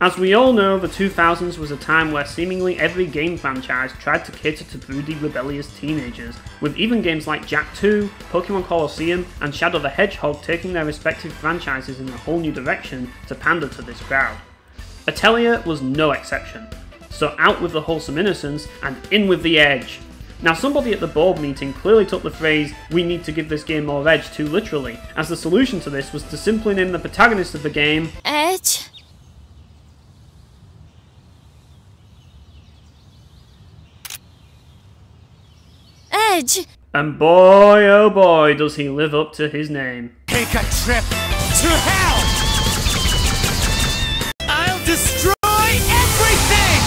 As we all know, the 2000s was a time where seemingly every game franchise tried to cater to broody, rebellious teenagers, with even games like Jak 2, Pokemon Colosseum, and Shadow the Hedgehog taking their respective franchises in a whole new direction to pander to this crowd. Atelier was no exception. So out with the wholesome innocence and in with the edge. Now somebody at the board meeting clearly took the phrase, "we need to give this game more edge" too literally, as the solution to this was to simply name the protagonist of the game Edge. Edge. And boy oh boy does he live up to his name. Take a trip to hell! I'll destroy everything!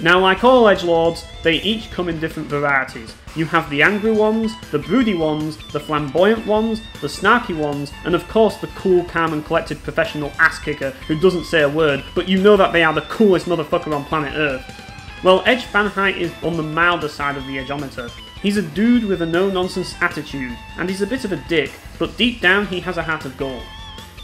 Now like all edgelords, they each come in different varieties. You have the angry ones, the broody ones, the flamboyant ones, the snarky ones, and of course the cool, calm and collected professional ass kicker who doesn't say a word, but you know that they are the coolest motherfucker on planet Earth. Well, Edge Fahrenheit is on the milder side of the edgeometer. He's a dude with a no-nonsense attitude, and he's a bit of a dick, but deep down he has a heart of gold.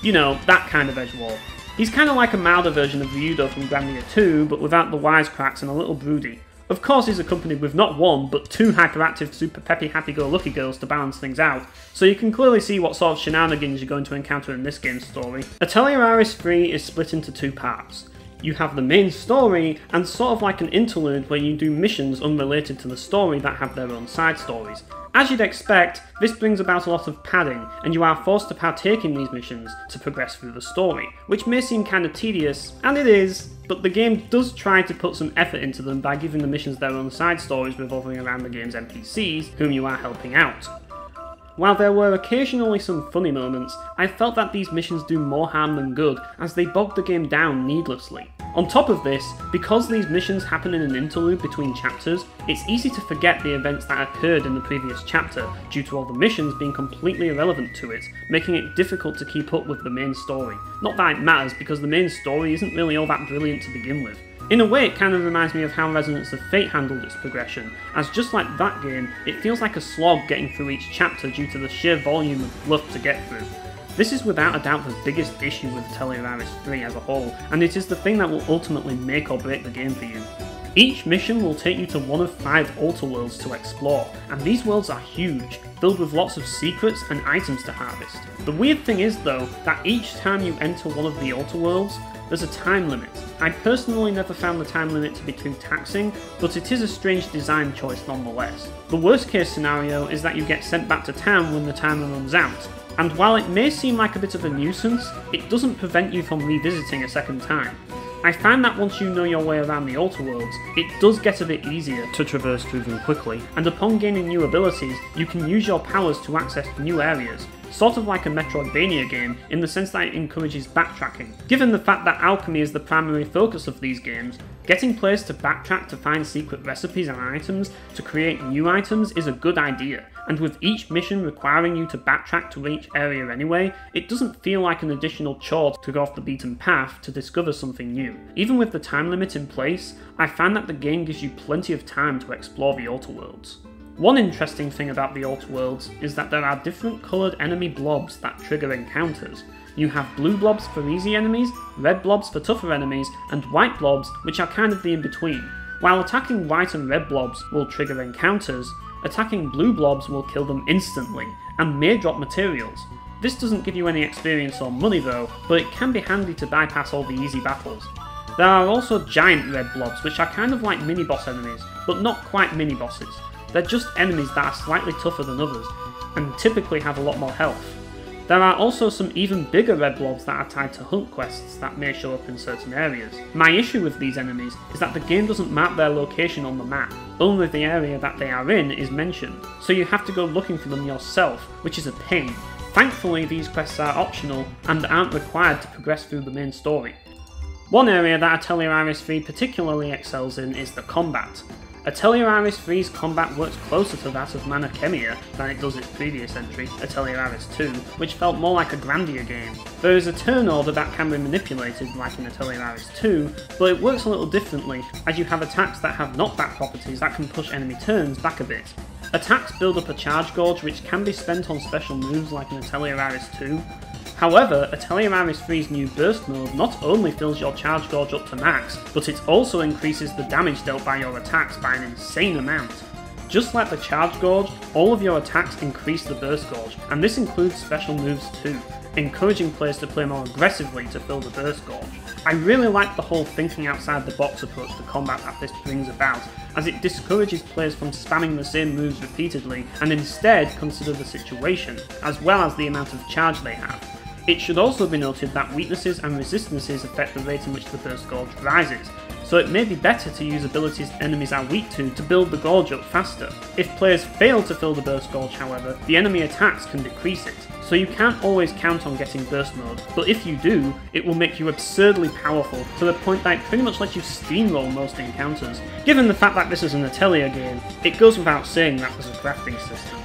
You know, that kind of edgelord. He's kinda like a milder version of Ryudo from Grandia 2, but without the wisecracks and a little broody. Of course he's accompanied with not one, but two hyperactive, super peppy, happy-go-lucky girls to balance things out, so you can clearly see what sort of shenanigans you're going to encounter in this game's story. Atelier Iris 3 is split into two parts. You have the main story, and sort of like an interlude where you do missions unrelated to the story that have their own side stories. As you'd expect, this brings about a lot of padding, and you are forced to partake in these missions to progress through the story, which may seem kinda tedious, and it is, but the game does try to put some effort into them by giving the missions their own side stories revolving around the game's NPCs, whom you are helping out. While there were occasionally some funny moments, I felt that these missions do more harm than good, as they bog the game down needlessly. On top of this, because these missions happen in an interlude between chapters, it's easy to forget the events that occurred in the previous chapter, due to all the missions being completely irrelevant to it, making it difficult to keep up with the main story. Not that it matters, because the main story isn't really all that brilliant to begin with. In a way, it kind of reminds me of how Resonance of Fate handled its progression, as just like that game, it feels like a slog getting through each chapter due to the sheer volume of fluff to get through. This is without a doubt the biggest issue with Atelier Iris 3 as a whole, and it is the thing that will ultimately make or break the game for you. Each mission will take you to one of 5 altar worlds to explore, and these worlds are huge, filled with lots of secrets and items to harvest. The weird thing is though, that each time you enter one of the altar worlds, there's a time limit. I personally never found the time limit to be too taxing, but it is a strange design choice nonetheless. The worst case scenario is that you get sent back to town when the timer runs out, and while it may seem like a bit of a nuisance, it doesn't prevent you from revisiting a second time. I find that once you know your way around the altar worlds, it does get a bit easier to traverse through them quickly, and upon gaining new abilities, you can use your powers to access new areas, sort of like a Metroidvania game in the sense that it encourages backtracking. Given the fact that alchemy is the primary focus of these games, getting players to backtrack to find secret recipes and items to create new items is a good idea, and with each mission requiring you to backtrack to each area anyway, it doesn't feel like an additional chore to go off the beaten path to discover something new. Even with the time limit in place, I find that the game gives you plenty of time to explore the altar worlds. One interesting thing about the altar worlds is that there are different coloured enemy blobs that trigger encounters. You have blue blobs for easy enemies, red blobs for tougher enemies, and white blobs which are kind of the in-between. While attacking white and red blobs will trigger encounters, attacking blue blobs will kill them instantly, and may drop materials. This doesn't give you any experience or money though, but it can be handy to bypass all the easy battles. There are also giant red blobs which are kind of like mini-boss enemies, but not quite mini-bosses. They're just enemies that are slightly tougher than others, and typically have a lot more health. There are also some even bigger red blobs that are tied to hunt quests that may show up in certain areas. My issue with these enemies is that the game doesn't mark their location on the map, only the area that they are in is mentioned, so you have to go looking for them yourself, which is a pain. Thankfully these quests are optional and aren't required to progress through the main story. One area that Atelier Iris 3 particularly excels in is the combat. Atelier Iris 3's combat works closer to that of Alchemy than it does its previous entry, Atelier Iris 2, which felt more like a Grandia game. There is a turn order that can be manipulated like in Atelier Iris 2, but it works a little differently, as you have attacks that have knockback properties that can push enemy turns back a bit. Attacks build up a charge gauge which can be spent on special moves like in Atelier Iris 2. However, Atelier 3's new burst mode not only fills your charge gauge up to max, but it also increases the damage dealt by your attacks by an insane amount. Just like the charge gauge, all of your attacks increase the burst gauge, and this includes special moves too, encouraging players to play more aggressively to fill the burst gauge. I really like the whole thinking outside the box approach to combat that this brings about, as it discourages players from spamming the same moves repeatedly and instead consider the situation, as well as the amount of charge they have. It should also be noted that weaknesses and resistances affect the rate in which the burst gauge rises, so it may be better to use abilities enemies are weak to build the gauge up faster. If players fail to fill the burst gauge, however, the enemy attacks can decrease it, so you can't always count on getting burst mode, but if you do, it will make you absurdly powerful to the point that it pretty much lets you steamroll most encounters. Given the fact that this is an Atelier game, it goes without saying that there's a crafting system.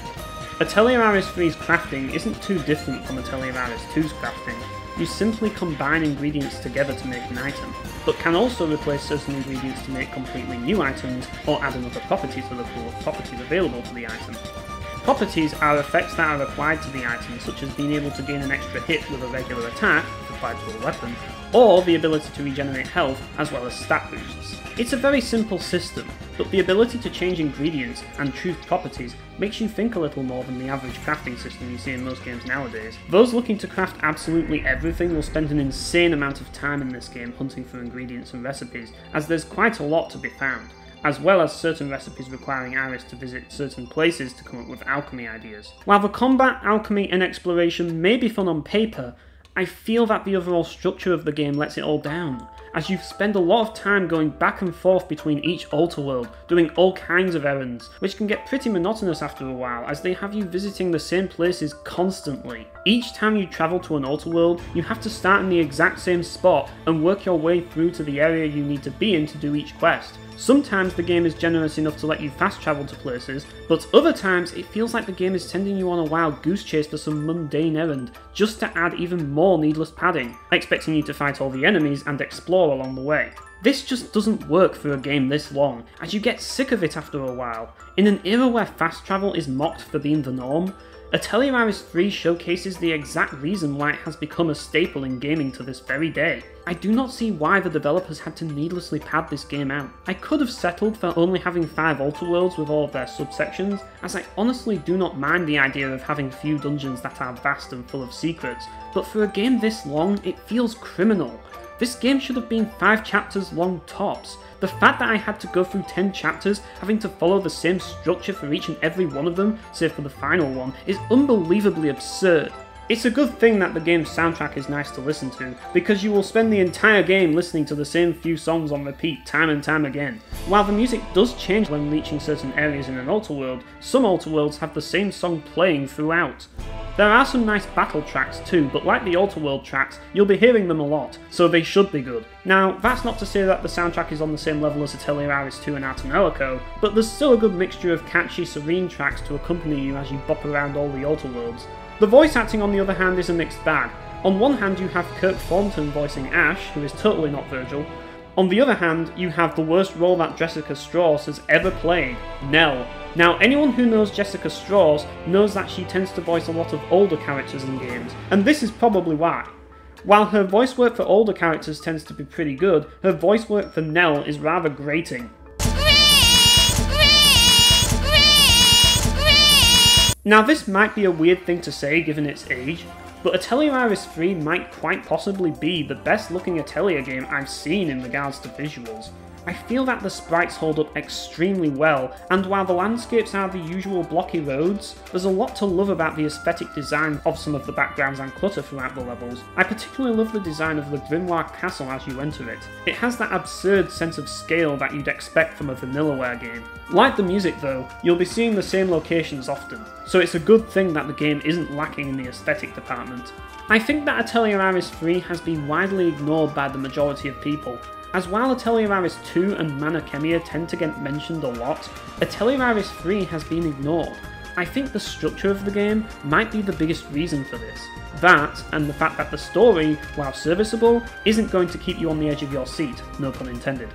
Atelier 3's crafting isn't too different from Atelier 2's crafting. You simply combine ingredients together to make an item, but can also replace certain ingredients to make completely new items or add another property to the pool of properties available to the item. Properties are effects that are applied to the item, such as being able to gain an extra hit with a regular attack, if applied to a weapon, or the ability to regenerate health, as well as stat boosts. It's a very simple system, but the ability to change ingredients and choose properties makes you think a little more than the average crafting system you see in most games nowadays. Those looking to craft absolutely everything will spend an insane amount of time in this game hunting for ingredients and recipes, as there's quite a lot to be found, as well as certain recipes requiring Iris to visit certain places to come up with alchemy ideas. While the combat, alchemy and exploration may be fun on paper, I feel that the overall structure of the game lets it all down, as you spend a lot of time going back and forth between each altar world, doing all kinds of errands, which can get pretty monotonous after a while as they have you visiting the same places constantly. Each time you travel to an altar world, you have to start in the exact same spot and work your way through to the area you need to be in to do each quest. Sometimes the game is generous enough to let you fast travel to places, but other times it feels like the game is sending you on a wild goose chase for some mundane errand, just to add even more needless padding, expecting you to fight all the enemies and explore along the way. This just doesn't work for a game this long, as you get sick of it after a while. In an era where fast travel is mocked for being the norm, Atelier 3 showcases the exact reason why it has become a staple in gaming to this very day. I do not see why the developers had to needlessly pad this game out. I could have settled for only having 5 altar worlds with all of their subsections, as I honestly do not mind the idea of having few dungeons that are vast and full of secrets, but for a game this long, it feels criminal. This game should have been 5 chapters long tops. The fact that I had to go through 10 chapters, having to follow the same structure for each and every one of them, save for the final one, is unbelievably absurd. It's a good thing that the game's soundtrack is nice to listen to, because you will spend the entire game listening to the same few songs on repeat time and time again. While the music does change when reaching certain areas in an altar world, some altar worlds have the same song playing throughout. There are some nice battle tracks too, but like the Altar World tracks, you'll be hearing them a lot, so they should be good. Now, that's not to say that the soundtrack is on the same level as Atelier 2 and Art and Elko, but there's still a good mixture of catchy, serene tracks to accompany you as you bop around all the Altar Worlds. The voice acting, on the other hand, is a mixed bag. On one hand, you have Kirk Thornton voicing Ash, who is totally not Virgil. On the other hand, you have the worst role that Jessica Strauss has ever played, Nell. Now, anyone who knows Jessica Strauss knows that she tends to voice a lot of older characters in games, and this is probably why. While her voice work for older characters tends to be pretty good, her voice work for Nell is rather grating. Now, this might be a weird thing to say given its age, but Atelier 3 might quite possibly be the best looking Atelier game I've seen in regards to visuals. I feel that the sprites hold up extremely well, and while the landscapes are the usual blocky roads, there's a lot to love about the aesthetic design of some of the backgrounds and clutter throughout the levels. I particularly love the design of the Grimoire Castle as you enter it. It has that absurd sense of scale that you'd expect from a Vanillaware game. Like the music though, you'll be seeing the same locations often, so it's a good thing that the game isn't lacking in the aesthetic department. I think that Atelier 3 has been widely ignored by the majority of people, as while Atelier 2 and Mana Khemia tend to get mentioned a lot, Atelier 3 has been ignored. I think the structure of the game might be the biggest reason for this. That, and the fact that the story, while serviceable, isn't going to keep you on the edge of your seat, no pun intended.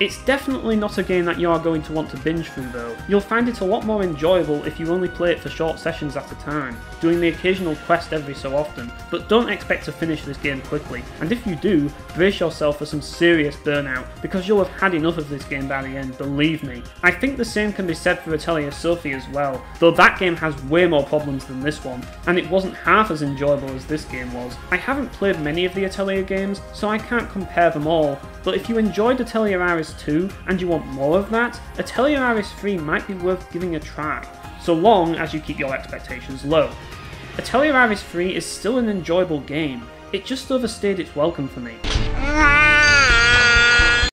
It's definitely not a game that you are going to want to binge through though. You'll find it a lot more enjoyable if you only play it for short sessions at a time, doing the occasional quest every so often, but don't expect to finish this game quickly, and if you do, brace yourself for some serious burnout, because you'll have had enough of this game by the end, believe me. I think the same can be said for Atelier Sophie as well, though that game has way more problems than this one, and it wasn't half as enjoyable as this game was. I haven't played many of the Atelier games, so I can't compare them all, but if you enjoyed Atelier Iris 2 and you want more of that, Atelier Iris 3 might be worth giving a try, so long as you keep your expectations low. Atelier Iris 3 is still an enjoyable game, it just overstayed its welcome for me.